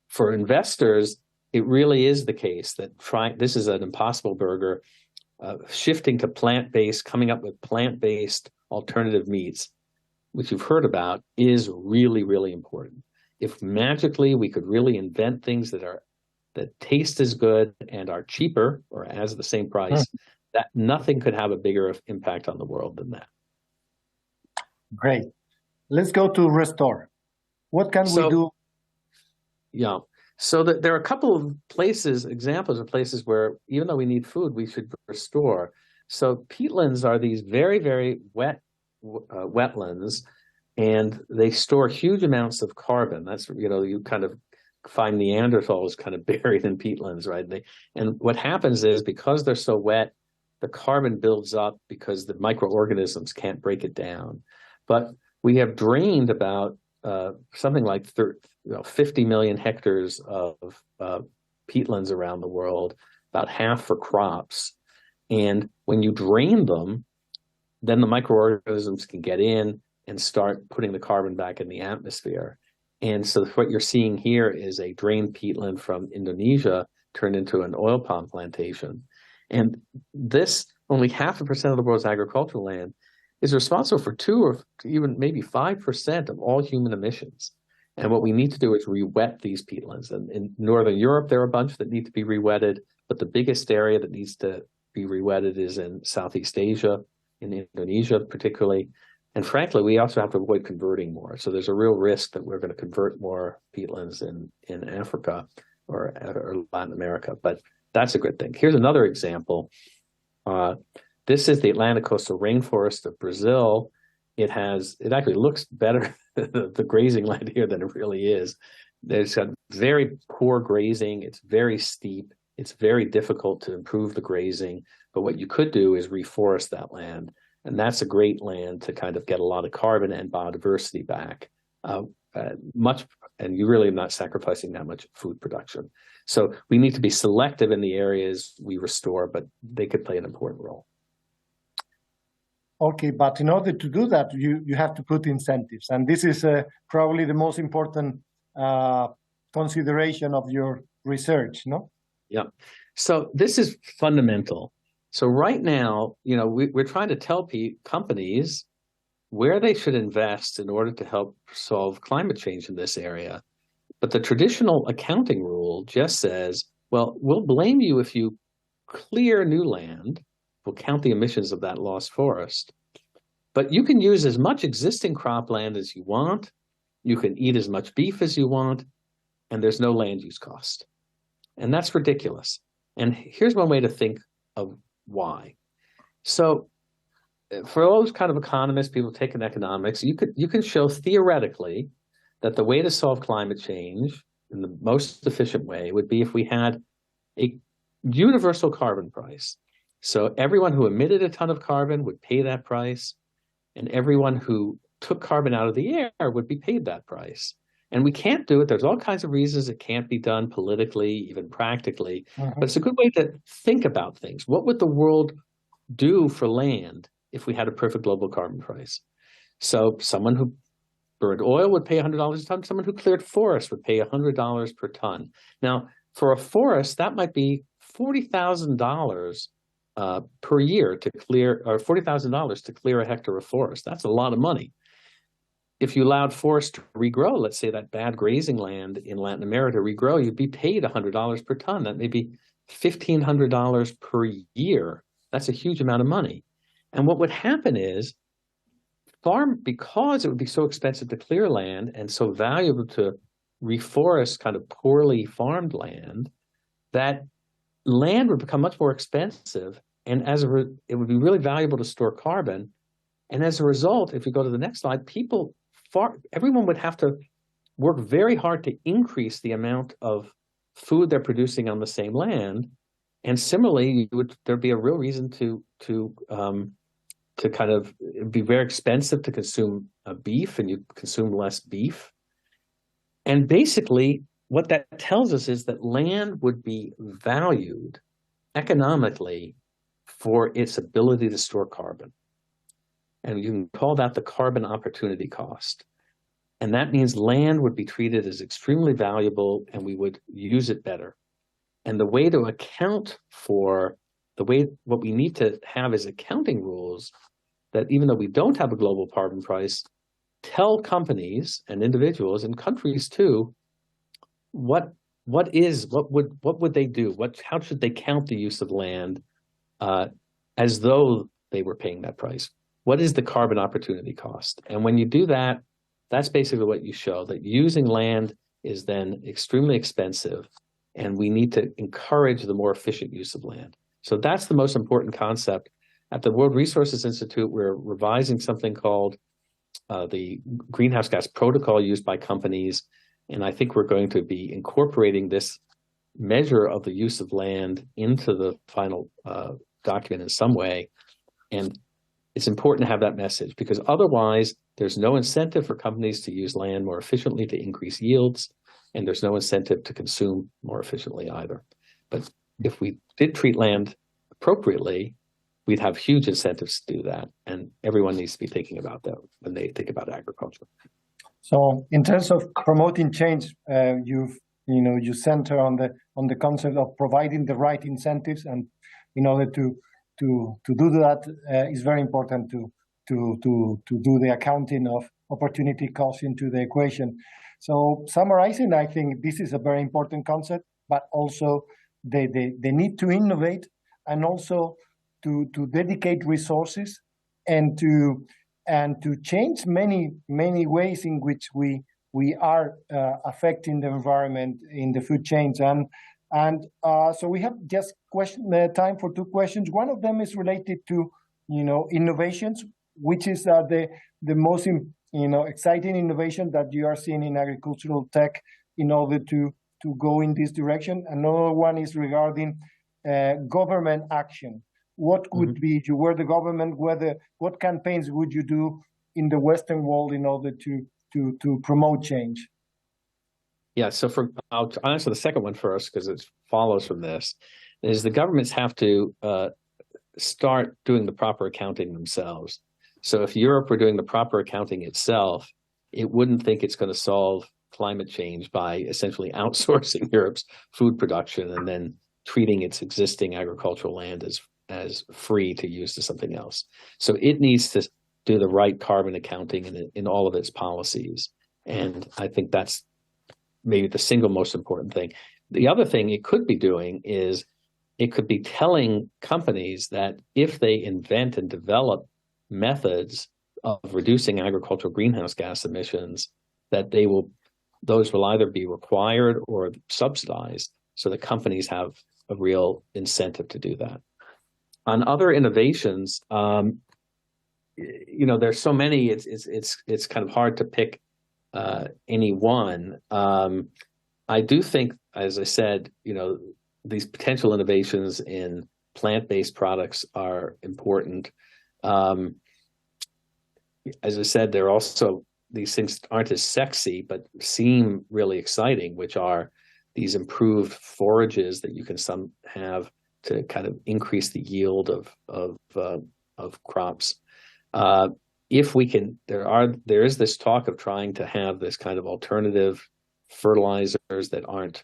for investors, it really is the case that this is an impossible burger, shifting to plant-based, coming up with plant-based alternative meats, which you've heard about, is really, really important. If magically we could really invent things that taste as good and are cheaper or as the same price, that nothing could have a bigger impact on the world than that. Great. Let's go to restore. What can we do? Yeah. So there are a couple of examples of places where, even though we need food, we should restore. So peatlands are these very, very wet wetlands, and they store huge amounts of carbon. That's, you kind of find Neanderthals kind of buried in peatlands, right? And what happens is, because they're so wet, the carbon builds up because the microorganisms can't break it down. But we have drained about something like 50 million hectares of peatlands around the world, about half for crops. And when you drain them, then the microorganisms can get in and start putting the carbon back in the atmosphere. And so what you're seeing here is a drained peatland from Indonesia turned into an oil palm plantation. And this, only 0.5% of the world's agricultural land, is responsible for 2 or even maybe 5% of all human emissions. And what we need to do is re-wet these peatlands. And in Northern Europe, there are a bunch that need to be re-wetted, but the biggest area that needs to be re-wetted is in Southeast Asia, in Indonesia particularly. And frankly, we also have to avoid converting more. So there's a real risk that we're going to convert more peatlands in Africa or Latin America. But that's a good thing. Here's another example. This is the Atlantic coastal rainforest of Brazil. It actually looks better, the grazing land here, than it really is. There's got very poor grazing. It's very steep. It's very difficult to improve the grazing. But what you could do is reforest that land. And that's a great land to kind of get a lot of carbon and biodiversity back. And you really are not sacrificing that much food production. So we need to be selective in the areas we restore, but they could play an important role. Okay, but in order to do that, you have to put incentives. And this is probably the most important consideration of your research, no? Yeah. So this is fundamental. So right now, we're trying to tell companies where they should invest in order to help solve climate change in this area. But the traditional accounting rule just says, well, we'll blame you if you clear new land. We'll count the emissions of that lost forest. But you can use as much existing cropland as you want. You can eat as much beef as you want, and there's no land use cost. And that's ridiculous. And here's one way to think of why. So for those kind of economists, people taking economics, you can show theoretically that the way to solve climate change in the most efficient way would be if we had a universal carbon price. So everyone who emitted a ton of carbon would pay that price, and everyone who took carbon out of the air would be paid that price. And we can't do it. There's all kinds of reasons it can't be done politically, even practically. But it's a good way to think about things. What would the world do for land if we had a perfect global carbon price? So someone who burned oil would pay $100 a ton. Someone who cleared forest would pay $100 per ton. Now, for a forest, that might be $40,000 per year to clear, or $40,000 to clear a hectare of forest. That's a lot of money. If you allowed forests to regrow, let's say that bad grazing land in Latin America regrow, you'd be paid $100 per ton. That may be $1,500 per year. That's a huge amount of money. And what would happen is, because it would be so expensive to clear land and so valuable to reforest kind of poorly farmed land, that land would become much more expensive, and it would be really valuable to store carbon. And as a result, if you go to the next slide, everyone would have to work very hard to increase the amount of food they're producing on the same land. And similarly, there'd be a real reason to kind of, it'd be very expensive to consume beef, and you consume less beef. And basically, what that tells us is that land would be valued economically for its ability to store carbon. And you can call that the carbon opportunity cost. And that means land would be treated as extremely valuable, and we would use it better. And the way to account for what we need to have is accounting rules that, even though we don't have a global carbon price, tell companies and individuals and countries too, what would they do? How should they count the use of land as though they were paying that price? What is the carbon opportunity cost? And when you do that, that's basically what you show, that using land is then extremely expensive, and we need to encourage the more efficient use of land. So that's the most important concept. At the World Resources Institute, we're revising something called the greenhouse gas protocol used by companies. And I think we're going to be incorporating this measure of the use of land into the final document in some way. And it's important to have that message, because otherwise there's no incentive for companies to use land more efficiently to increase yields, and there's no incentive to consume more efficiently either. But if we did treat land appropriately, we'd have huge incentives to do that. And everyone needs to be thinking about that when they think about agriculture. So in terms of promoting change, you center on the concept of providing the right incentives, and in order to do that, it's very important to do the accounting of opportunity cost into the equation. So summarizing, I think this is a very important concept, but also the need to innovate, and also to dedicate resources, and to change many ways in which we are affecting the environment in the food chains. And so we have just time for two questions. One of them is related to innovations, which is the most exciting innovation that you are seeing in agricultural tech in order to go in this direction. Another one is regarding government action. What could be, if you were the government, what campaigns would you do in the Western world in order to promote change? Yeah, so I'll answer the second one first, because it follows from this, is the governments have to start doing the proper accounting themselves. So if Europe were doing the proper accounting itself, it wouldn't think it's going to solve climate change by essentially outsourcing Europe's food production and then treating its existing agricultural land as free to use to something else. So it needs to do the right carbon accounting in all of its policies. And I think that's maybe the single most important thing. The other thing it could be doing is it could be telling companies that if they invent and develop methods of reducing agricultural greenhouse gas emissions, that those will either be required or subsidized, so that companies have a real incentive to do that. On other innovations, there's so many. It's kind of hard to pick any one. I do think, as I said, these potential innovations in plant-based products are important. As I said, these things aren't as sexy, but seem really exciting, which are these improved forages that you can have to kind of increase the yield of crops. If we can, there is this talk of trying to have this kind of alternative fertilizers that aren't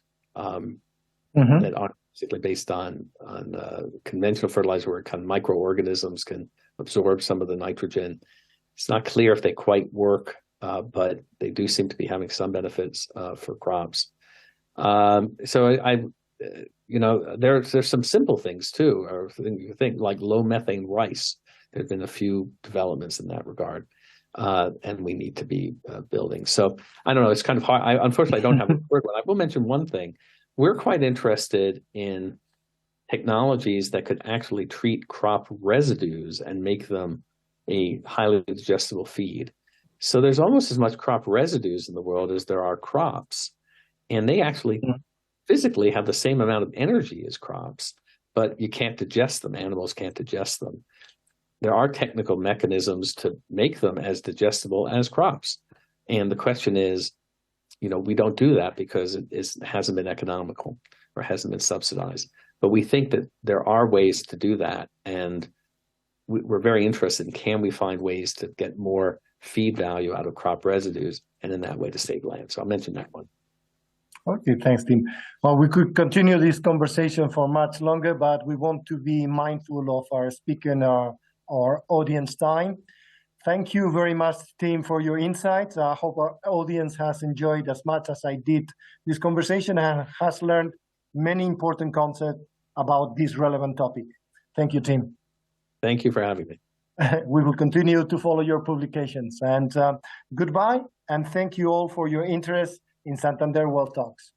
basically based on conventional fertilizer, where kind of microorganisms can absorb some of the nitrogen. It's not clear if they quite work, but they do seem to be having some benefits for crops. So there's some simple things too, or you think like low methane rice. There have been a few developments in that regard, and we need to be building. So I don't know. It's kind of hard. Unfortunately, I don't have a third one. I will mention one thing. We're quite interested in technologies that could actually treat crop residues and make them a highly digestible feed. So there's almost as much crop residues in the world as there are crops, and they actually physically have the same amount of energy as crops, but you can't digest them. Animals can't digest them. There are technical mechanisms to make them as digestible as crops. And the question is, we don't do that because it hasn't been economical or hasn't been subsidized. But we think that there are ways to do that. And we're very interested in, can we find ways to get more feed value out of crop residues, and in that way to save land? So I'll mention that one. Okay, thanks, Tim. Well, we could continue this conversation for much longer, but we want to be mindful of our speaker and our audience time. Thank you very much, Tim, for your insights. I hope our audience has enjoyed as much as I did this conversation and has learned many important concepts about this relevant topic. Thank you, Tim. Thank you for having me. We will continue to follow your publications. And goodbye, and thank you all for your interest in Santander World Talks.